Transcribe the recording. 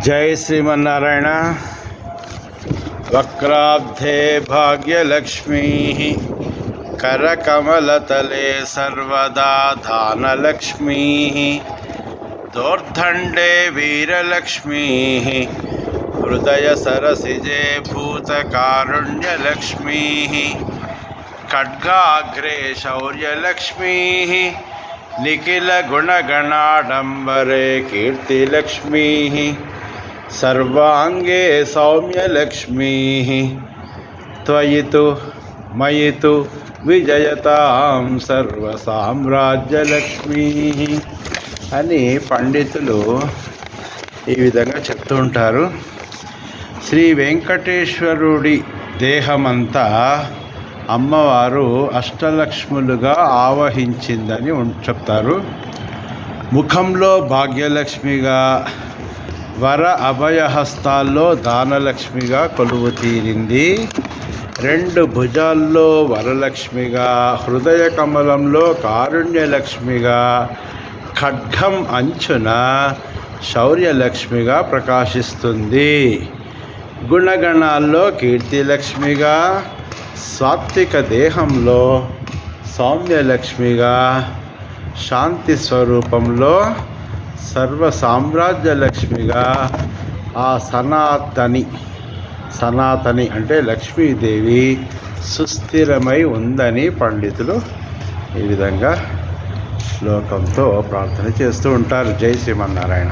जय श्रीमन्नारायण। वक्राब्धे भाग्यलक्ष्मी करकमलतले सर्वदा दानलक्ष्मी दोर्दण्डे वीरलक्ष्मी हृदय सरसिजे भूतकारुण्यलक्ष्मी खड्गाग्रे शौर्यलक्ष्मी निखिलगुणगणाडम्बरे कीर्तिलक्ष्मी सर्वांगे सौम्यलक्ष्मी त्वयि तु मयि तु విజయతాం సర్వసామ్రాజ్యలక్ష్మీ అని పండితులు ఈ విధంగా చెప్తూ ఉంటారు. శ్రీ వెంకటేశ్వరుడి దేహమంతా అమ్మవారు అష్టలక్ష్ములుగా ఆవహించిందని చెప్తారు. ముఖంలో భాగ్యలక్ష్మిగా, వర అభయహస్తాల్లో దానలక్ష్మిగా కొలువు తీరింది. రెండు భుజాల్లో వరలక్ష్మిగా, హృదయ కమలంలో కారుణ్యలక్ష్మిగా, ఖడ్గం అంచున శౌర్యలక్ష్మిగా ప్రకాశిస్తుంది. గుణగణాల్లో కీర్తిలక్ష్మిగా, సాత్విక దేహంలో సౌమ్యలక్ష్మిగా, శాంతి స్వరూపంలో సర్వ సామ్రాజ్యలక్ష్మిగా, ఆ సనాతని అంటే లక్ష్మీదేవి సుస్థిరమై ఉందని పండితులు ఈ విధంగా శ్లోకంతో ప్రార్థన చేస్తూ ఉంటారు. జై శ్రీమన్నారాయణ.